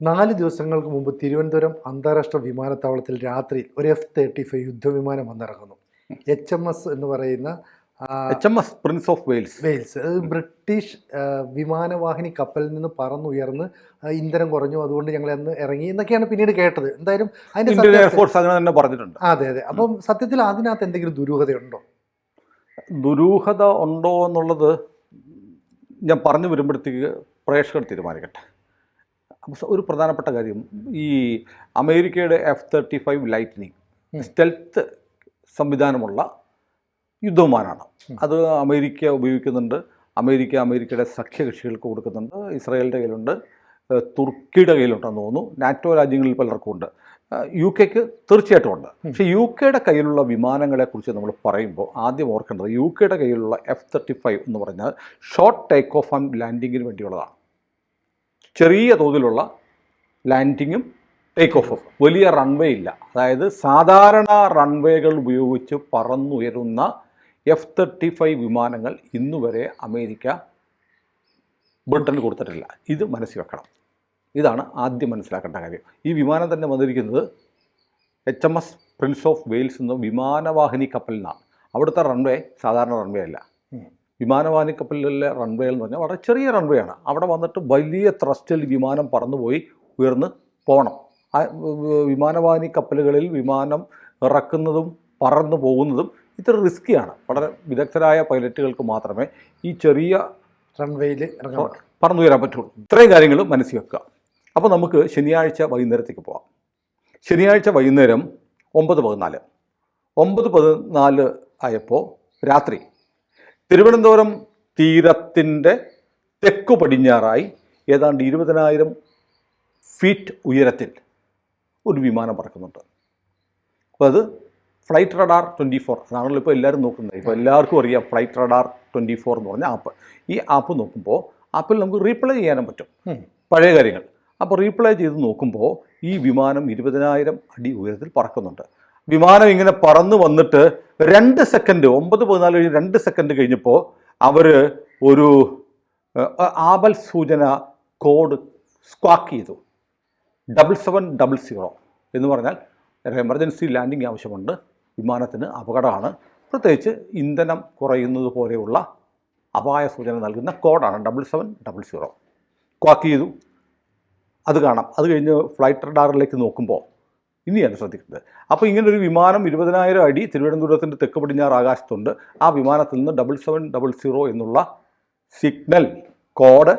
4 ദിവസങ്ങൾക്ക് മുമ്പ് തിരുവനന്തപുരം അന്താരാഷ്ട്ര വിമാനത്താവളത്തിൽ രാത്രിയിൽ ഒരു F-35 യുദ്ധവിമാനം വന്നിറങ്ങുന്നു. HMS എന്ന് പറയുന്ന HMS പ്രിൻസ് ഓഫ് വെയിൽസ്. അത് ബ്രിട്ടീഷ് വിമാനവാഹിനി കപ്പലിൽ നിന്ന് പറന്നുയർന്ന് ഇന്ധനം കുറഞ്ഞു, അതുകൊണ്ട് ഞങ്ങൾ അന്ന് ഇറങ്ങി എന്നൊക്കെയാണ് പിന്നീട് കേട്ടത്. എന്തായാലും ഇന്ത്യൻ എയർഫോഴ്സ് അങ്ങനെ തന്നെ പറഞ്ഞിട്ടുണ്ട്. അതെ. അപ്പം സത്യത്തിൽ അതിനകത്ത് എന്തെങ്കിലും ദുരൂഹതയുണ്ടോ? ദുരൂഹത ഉണ്ടോ എന്നുള്ളത് ഞാൻ പറഞ്ഞു വരുമ്പോഴത്തേക്ക് പ്രേക്ഷകർ തീരുമാനിക്കട്ടെ. ഒരു പ്രധാനപ്പെട്ട കാര്യം, ഈ അമേരിക്കയുടെ F-35 ലൈറ്റ്നിങ് സ്റ്റെൽത്ത് സംവിധാനമുള്ള യുദ്ധവിമാനമാണ്. അത് അമേരിക്ക ഉപയോഗിക്കുന്നുണ്ട്. അമേരിക്കയുടെ സഖ്യകക്ഷികൾക്ക് കൊടുക്കുന്നുണ്ട്. ഇസ്രായേലിൻ്റെ കയ്യിലുണ്ട്, തുർക്കിയുടെ കയ്യിലുണ്ടെന്ന് തോന്നുന്നു, നാറ്റോ രാജ്യങ്ങളിൽ പലർക്കും ഉണ്ട്, UK തീർച്ചയായിട്ടും ഉണ്ട്. പക്ഷേ UK കയ്യിലുള്ള വിമാനങ്ങളെക്കുറിച്ച് നമ്മൾ പറയുമ്പോൾ ആദ്യം ഓർക്കേണ്ടത് UK കയ്യിലുള്ള F-35 എന്ന് പറഞ്ഞാൽ ഷോർട്ട് ടേക്ക് ഓഫ് ആൻഡ് ലാൻഡിങ്ങിന് വേണ്ടിയുള്ളതാണ്. ചെറിയ തോതിലുള്ള ലാൻഡിങ്ങും ടേക്ക് ഓഫും, വലിയ റൺവേ ഇല്ല. അതായത് സാധാരണ റൺവേകൾ ഉപയോഗിച്ച് പറന്നുയരുന്ന F-35 വിമാനങ്ങൾ ഇന്നുവരെ അമേരിക്ക ബ്രിട്ടന് കൊടുത്തിട്ടില്ല. ഇത് മനസ്സിൽ വെക്കണം. ഇതാണ് ആദ്യം മനസ്സിലാക്കേണ്ട കാര്യം. ഈ വിമാനം തന്നെ വന്നിരിക്കുന്നത് HMS പ്രിൻസ് ഓഫ് വെയിൽസ് എന്ന വിമാനവാഹിനി കപ്പലിൽ നിന്നാണ്. അവിടുത്തെ റൺവേ സാധാരണ റൺവേ അല്ല. വിമാനവാഹിനി കപ്പലിലെ റൺവേ എന്ന് പറഞ്ഞാൽ വളരെ ചെറിയ റൺവേ ആണ്. അവിടെ വന്നിട്ട് വലിയ ത്രസ്റ്റിൽ വിമാനം പറന്നുപോയി ഉയർന്ന് പോകണം. വിമാനവാഹിനി കപ്പലുകളിൽ വിമാനം ഇറക്കുന്നതും പറന്നു പോകുന്നതും ഇത്ര റിസ്ക്കിയാണ്. വളരെ വിദഗ്ധരായ പൈലറ്റുകൾക്ക് മാത്രമേ ഈ ചെറിയ റൺവേയിൽ പറന്നുയരാൻ പറ്റുള്ളൂ. ഇത്രയും കാര്യങ്ങൾ മനസ്സിൽ വെക്കുക. അപ്പോൾ നമുക്ക് ശനിയാഴ്ച വൈകുന്നേരത്തേക്ക് പോകാം. ശനിയാഴ്ച വൈകുന്നേരം 9:14 ആയപ്പോൾ രാത്രി തിരുവനന്തപുരം തീരത്തിൻ്റെ തെക്കു പടിഞ്ഞാറായി ഏതാണ്ട് 20,000 ഫീറ്റ് ഉയരത്തിൽ ഒരു വിമാനം പറക്കുന്നുണ്ട്. അപ്പോൾ അത് ഫ്ലൈറ്റ് റഡാർ 24, അതാണല്ലോ ഇപ്പോൾ എല്ലാവരും നോക്കുന്നത്. ഇപ്പോൾ എല്ലാവർക്കും അറിയാം ഫ്ലൈറ്റ് റഡാർ 24 എന്ന് പറഞ്ഞ ആപ്പ്. ഈ ആപ്പ് നോക്കുമ്പോൾ ആപ്പിൽ നമുക്ക് റീപ്ലേ ചെയ്യാനും പറ്റും പഴയ കാര്യങ്ങൾ. അപ്പോൾ റീപ്ലേ ചെയ്ത് നോക്കുമ്പോൾ ഈ വിമാനം 20,000 അടി ഉയരത്തിൽ പറക്കുന്നുണ്ട്. വിമാനം ഇങ്ങനെ പറന്ന് വന്നിട്ട് 2 സെക്കൻഡ് 9:14 കഴിഞ്ഞ് 2 സെക്കൻഡ് കഴിഞ്ഞപ്പോൾ അവർ ഒരു ആപൽ സൂചന കോഡ് സ്ക്വാക്ക് ചെയ്തു. 7700 എന്ന് പറഞ്ഞാൽ ഒരു എമർജൻസി ലാൻഡിങ് ആവശ്യമുണ്ട്, വിമാനത്തിന് അപകടമാണ്, പ്രത്യേകിച്ച് ഇന്ധനം കുറയുന്നത് പോലെയുള്ള അപായ സൂചന നൽകുന്ന കോഡാണ് 7700. സ്ക്വാക്ക് ചെയ്തു. അത് കാണാം. അത് കഴിഞ്ഞ് ഫ്ലൈറ്റ് റഡാറിലേക്ക് നോക്കുമ്പോൾ ഇനിയാണ് ശ്രദ്ധിക്കുന്നത്. അപ്പോൾ ഇങ്ങനൊരു വിമാനം 20,000 അടി തിരുവനന്തപുരത്തിൻ്റെ തെക്ക് പടിഞ്ഞാറ് ആകാശത്തുണ്ട്. ആ വിമാനത്തിൽ നിന്ന് 7700 എന്നുള്ള സിഗ്നൽ കോഡ്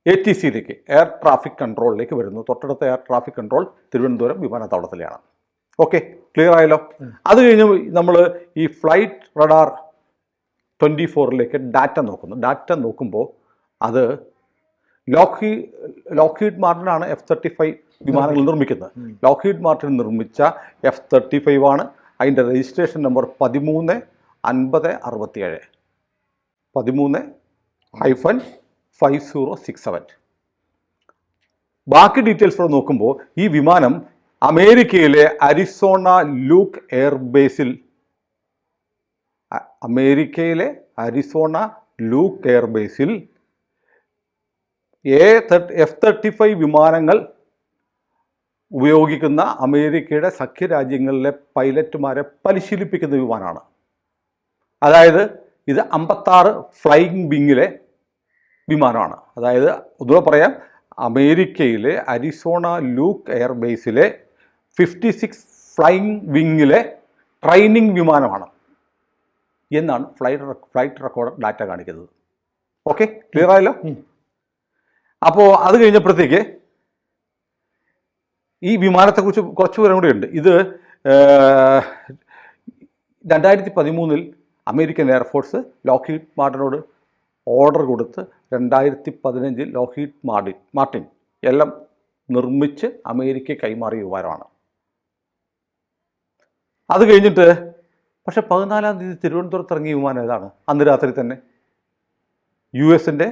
ATCയിലേക്ക്, എയർ ട്രാഫിക് കൺട്രോളിലേക്ക് വരുന്നു. തൊട്ടടുത്ത എയർ ട്രാഫിക് കൺട്രോൾ തിരുവനന്തപുരം വിമാനത്താവളത്തിലാണ്. ഓക്കെ, ക്ലിയർ ആയല്ലോ. അത് കഴിഞ്ഞ് നമ്മൾ ഈ ഫ്ലൈറ്റ് റഡാർ 24ലേക്ക് ഡാറ്റ നോക്കുന്നു. ഡാറ്റ നോക്കുമ്പോൾ അത് ലോക്ഹീഡ് മാർട്ടിനാണ് F-35 വിമാനങ്ങൾ നിർമ്മിക്കുന്നത്. ലോക്ഹീഡ് മാർട്ടിൻ നിർമ്മിച്ച F-35 ആണ്. അതിൻ്റെ രജിസ്ട്രേഷൻ നമ്പർ 135067 13-5067. ബാക്കി ഡീറ്റെയിൽസ് നോക്കുമ്പോൾ ഈ വിമാനം അമേരിക്കയിലെ അരിസോണ ലൂക്ക് എയർബേസിൽ F-35 വിമാനങ്ങൾ ഉപയോഗിക്കുന്ന അമേരിക്കയുടെ സഖ്യരാജ്യങ്ങളിലെ പൈലറ്റുമാരെ പരിശീലിപ്പിക്കുന്ന വിമാനമാണ്. അതായത് ഇത് 56 ഫ്ലൈയിങ് വിങ്ങിലെ വിമാനമാണ്. അതായത് ഒന്നുകൂടെ പറയാം, അമേരിക്കയിലെ അരിസോണ ലൂക്ക് എയർബേസിലെ 56 ഫ്ലൈയിങ് വിങ്ങിലെ ട്രെയിനിങ് വിമാനമാണ് എന്നാണ് ഫ്ലൈറ്റ് റെക്കോർഡർ ഡാറ്റ കാണിക്കുന്നത്. ഓക്കെ, ക്ലിയർ ആയല്ലോ. അപ്പോൾ അത് കഴിഞ്ഞപ്പോഴത്തേക്ക് ഈ വിമാനത്തെക്കുറിച്ച് കുറച്ച് പേരും കൂടെ ഉണ്ട്. ഇത് 2013 അമേരിക്കൻ എയർഫോഴ്സ് ലോക്ഹീഡ് മാർട്ടിനോട് ഓർഡർ കൊടുത്ത് 2015 ലോക്ഹീഡ് മാർട്ടിൻ എല്ലാം നിർമ്മിച്ച് അമേരിക്ക കൈമാറിയ വിമാനമാണ്. അത് കഴിഞ്ഞിട്ട് പക്ഷെ 14-ാം തീയതി തിരുവനന്തപുരത്ത് ഇറങ്ങിയ വിമാനം ഏതാണ്? അന്ന് രാത്രി തന്നെ US-ൻ്റെ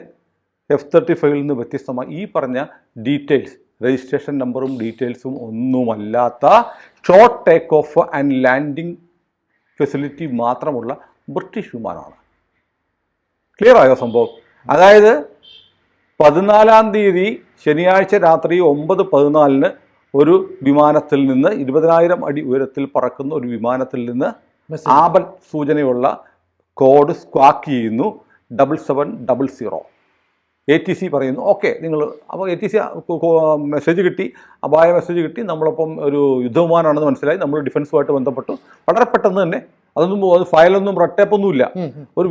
F-35 നിന്ന് വ്യത്യസ്തമായി ഈ പറഞ്ഞ ഡീറ്റെയിൽസ്, രജിസ്ട്രേഷൻ നമ്പറും ഡീറ്റെയിൽസും ഒന്നുമല്ലാത്ത short take off and landing facility മാത്രമുള്ള ബ്രിട്ടീഷ് വിമാനമാണ്. ക്ലിയർ ആയോ സംഭവം? അതായത് 14-ാം തീയതി ശനിയാഴ്ച രാത്രി 9:14 ഒരു വിമാനത്തിൽ നിന്ന് 20,000 അടി ഉയരത്തിൽ പറക്കുന്ന ഒരു വിമാനത്തിൽ നിന്ന് ആപൽ സൂചനയുള്ള കോഡ് സ്ക്വാക്ക് ചെയ്യുന്നു 7700. ATC പറയുന്നു ഓക്കെ നിങ്ങൾ അപ്പോൾ ATC മെസ്സേജ് കിട്ടി, അപായ മെസ്സേജ് കിട്ടി, നമ്മളൊപ്പം ഒരു യുദ്ധവിമാനമാണെന്ന് മനസ്സിലായി, നമ്മൾ ഡിഫൻസുമായിട്ട് ബന്ധപ്പെട്ടു. വളരെ പെട്ടെന്ന് തന്നെ അതൊന്നും ഫയലൊന്നും റെട്ടേപ്പൊന്നുമില്ല. ഒരു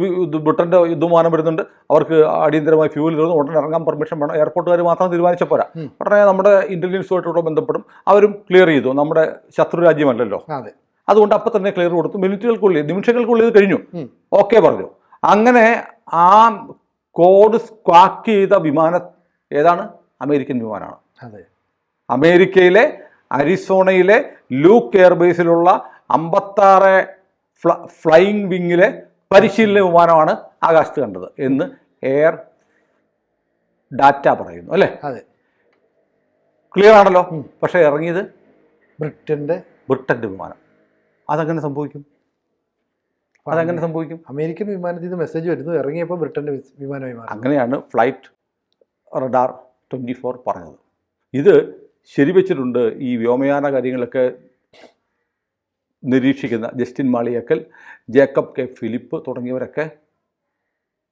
ബ്രിട്ടൻ്റെ യുദ്ധവിമാനം വരുന്നുണ്ട്, അവർക്ക് അടിയന്തരമായി ഫ്യൂവൽ തീർന്നു, ഉടനെ ഇറങ്ങാൻ പെർമിഷൻ വേണം, എയർപോർട്ടുകാർ മാത്രം തീരുമാനിച്ച പോരാ, ഉടനെ നമ്മുടെ ഇൻ്റലിജൻസുമായിട്ടുള്ള ബന്ധപ്പെടും, അവരും ക്ലിയർ ചെയ്തു. നമ്മുടെ ശത്രു രാജ്യമല്ലല്ലോ, അതുകൊണ്ട് അപ്പം തന്നെ ക്ലിയർ കൊടുത്തു. മിനിറ്റുകൾക്കുള്ളിൽ, നിമിഷങ്ങൾക്കുള്ളിൽ ഇത് കഴിഞ്ഞു, ഓക്കെ പറഞ്ഞു. അങ്ങനെ ആ കോഡ് സ്ക്വാക്ക് ചെയ്ത വിമാനം ഏതാണ്? അമേരിക്കൻ വിമാനമാണ്. അമേരിക്കയിലെ അരിസോണയിലെ ലൂക്ക് എയർബേസിലുള്ള 56 ഫ്ലൈയിങ് വിങ്ങിലെ പരിശീലന വിമാനമാണ് ആകാശത്ത് കണ്ടത് എന്ന് എയർ ഡാറ്റ പറയുന്നു, അല്ലേ? ക്ലിയർ ആണല്ലോ. പക്ഷേ ഇറങ്ങിയത് ബ്രിട്ടൻ്റെ വിമാനം. അതെങ്ങനെ സംഭവിക്കും? അമേരിക്കൻ വിമാനത്തിൽ നിന്ന് മെസ്സേജ് വരുന്നു, ഇറങ്ങിയപ്പോൾ ബ്രിട്ടൻ്റെ വിമാനമായി മാറി. അങ്ങനെയാണ് ഫ്ലൈറ്റ് റഡാർ 24 പറഞ്ഞത്. ഇത് ശരിവെച്ചിട്ടുണ്ട് ഈ വ്യോമയാന കാര്യങ്ങളൊക്കെ നിരീക്ഷിക്കുന്ന ജസ്റ്റിൻ മാളിയേക്കൽ, ജേക്കബ് കെ ഫിലിപ്പ് തുടങ്ങിയവരൊക്കെ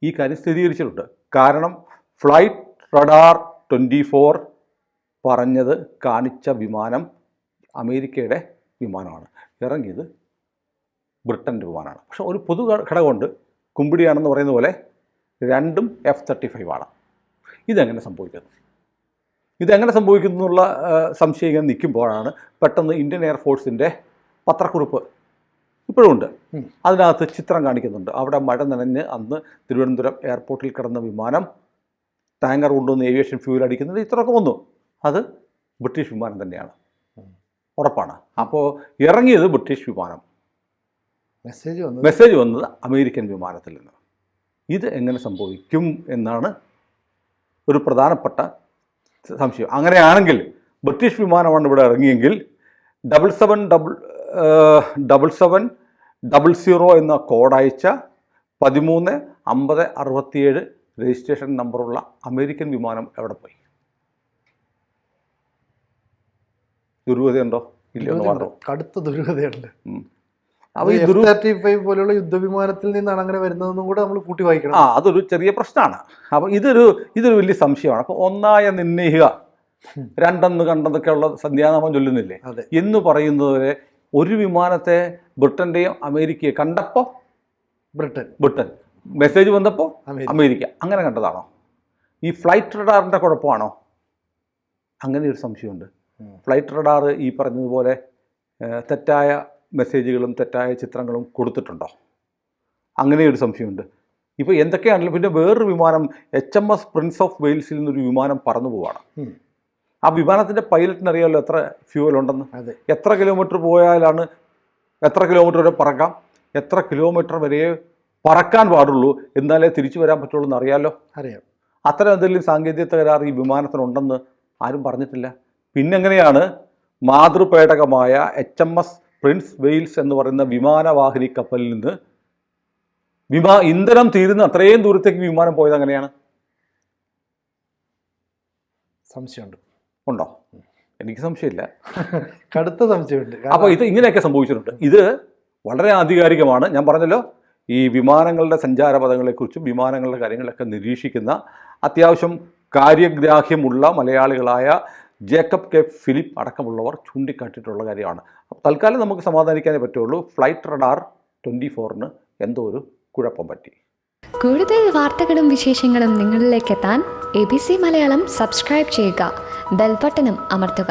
ഈ കാര്യം സ്ഥിരീകരിച്ചിട്ടുണ്ട്. കാരണം ഫ്ലൈറ്റ് റഡാർ 24 പറഞ്ഞത് കാണിച്ച വിമാനം അമേരിക്കയുടെ വിമാനമാണ്, ഇറങ്ങിയത് ബ്രിട്ടൻ്റെ വിമാനമാണ്. പക്ഷെ ഒരു പൊതു ഘടകമുണ്ട്, കുമ്പിടിയാണെന്ന് പറയുന്ന പോലെ രണ്ടും F-35 ആണ്. ഇതെങ്ങനെ സംഭവിക്കുന്നു എന്നുള്ള സംശയം ഇങ്ങനെ നിൽക്കുമ്പോഴാണ് പെട്ടെന്ന് ഇന്ത്യൻ എയർഫോഴ്സിൻ്റെ പത്രക്കുറിപ്പ് ഇപ്പോഴും ഉണ്ട്. അതിനകത്ത് ചിത്രം കാണിക്കുന്നുണ്ട്. അവിടെ മഴ നനഞ്ഞ് അന്ന് തിരുവനന്തപുരം എയർപോർട്ടിൽ കിടന്ന വിമാനം ടാങ്കർ കൊണ്ടുവന്ന് ഏവിയേഷൻ ഫ്യൂൽ അടിക്കുന്നത് ഇത്രയൊക്കെ വന്നു. അത് ബ്രിട്ടീഷ് വിമാനം തന്നെയാണ്, ഉറപ്പാണ്. അപ്പോൾ ഇറങ്ങിയത് ബ്രിട്ടീഷ് വിമാനം, മെസ്സേജ് വന്നത് അമേരിക്കൻ വിമാനത്തിൽ നിന്ന്. ഇത് എങ്ങനെ സംഭവിക്കും എന്നാണ് ഒരു പ്രധാനപ്പെട്ട സംശയം. അങ്ങനെയാണെങ്കിൽ ബ്രിട്ടീഷ് വിമാനമാണ് ഇവിടെ ഇറങ്ങിയെങ്കിൽ 7700 എന്ന കോഡയച്ച 135067 രജിസ്ട്രേഷൻ നമ്പറുള്ള അമേരിക്കൻ വിമാനം എവിടെ പോയി? ദുരൂഹതയുണ്ടോ? ഇല്ലെന്ന് കടുത്ത ദുരൂഹതയുണ്ട്. F-35 പോലുള്ള യുദ്ധവിമാനത്തിൽ നിന്നാണ് അങ്ങനെ വരുന്നതെന്നും കൂടെ നമ്മൾ കൂട്ടി വായിക്കണം. അതൊരു ചെറിയ പ്രശ്നമാണ്. അപ്പോൾ ഇതൊരു വലിയ സംശയമാണ്. അപ്പോൾ ഒന്നായ നിന്നയിക രണ്ടെന്ന് കണ്ടെന്നൊക്കെയുള്ള സന്ധ്യാനാമം ചൊല്ലുന്നില്ലേ എന്ന് പറയുന്നവരെ ഒരു വിമാനത്തെ ബ്രിട്ടൻ്റെയും അമേരിക്കയെ കണ്ടപ്പോൾ ബ്രിട്ടൻ, മെസ്സേജ് വന്നപ്പോൾ അമേരിക്ക, അങ്ങനെ കണ്ടതാണോ? ഈ ഫ്ലൈറ്റ് റഡാറിൻ്റെ കുഴപ്പമാണോ? അങ്ങനെ ഒരു സംശയമുണ്ട്. ഫ്ലൈറ്റ് റഡാർ ഈ പറഞ്ഞതുപോലെ തെറ്റായ മെസ്സേജുകളും തെറ്റായ ചിത്രങ്ങളും കൊടുത്തിട്ടുണ്ടോ? അങ്ങനെയൊരു സംശയമുണ്ട്. ഇപ്പോൾ എന്തൊക്കെയാണെങ്കിലും പിന്നെ വേറൊരു വിമാനം HMS പ്രിൻസ് ഓഫ് വെയിൽസിൽ നിന്നൊരു വിമാനം പറന്നു പോവാണ്. ആ വിമാനത്തിൻ്റെ പൈലറ്റിന് അറിയാമല്ലോ എത്ര ഫ്യൂവൽ ഉണ്ടെന്ന്. എത്ര കിലോമീറ്റർ പോയാലാണ്, എത്ര കിലോമീറ്റർ വരെ പറക്കാം, എത്ര കിലോമീറ്റർ വരെ പറക്കാൻ പാടുള്ളൂ, എന്നാലേ തിരിച്ചു വരാൻ പറ്റുള്ളൂ എന്ന് അറിയാം. അത്തരം എന്തെങ്കിലും സാങ്കേതിക തകരാറ് ഈ വിമാനത്തിനുണ്ടെന്ന് ആരും പറഞ്ഞിട്ടില്ല. പിന്നെങ്ങനെയാണ് മാതൃപേടകമായ HMS പ്രിൻസ് വെയിൽസ് എന്ന് പറയുന്ന വിമാനവാഹിനി കപ്പലിൽ നിന്ന് ഇന്ധനം തീരുന്ന അത്രയും ദൂരത്തേക്ക് വിമാനം പോയത് അങ്ങനെയാണ്? ഉണ്ടോ? എനിക്ക് സംശയമില്ല, കടുത്ത സംശയമുണ്ട്. അപ്പോൾ ഇത് ഇങ്ങനെയൊക്കെ സംഭവിച്ചിട്ടുണ്ട്. ഇത് വളരെ ആധികാരികമാണ്. ഞാൻ പറഞ്ഞല്ലോ, ഈ വിമാനങ്ങളുടെ സഞ്ചാരപഥങ്ങളെക്കുറിച്ചും വിമാനങ്ങളുടെ കാര്യങ്ങളൊക്കെ നിരീക്ഷിക്കുന്ന അത്യാവശ്യം കാര്യഗ്രാഹ്യമുള്ള മലയാളികളായ ജേക്കബ് കെ ഫിലിപ്പ് അടക്കമുള്ളവർ ചൂണ്ടിക്കാട്ടിയിട്ടുള്ള കാര്യമാണ്. തൽക്കാലം നമുക്ക് സമാധാനിക്കാനേ പറ്റുള്ളൂ. ഫ്ലൈറ്റ് റഡാർ 24 എന്തോ ഒരു കുഴപ്പം പറ്റി. കൂടുതൽ വാർത്തകളും വിശേഷങ്ങളും നിങ്ങളിലേക്ക് എത്താൻ ABC മലയാളം സബ്സ്ക്രൈബ് ചെയ്യുക, ബെൽ ബട്ടണും അമർത്തുക.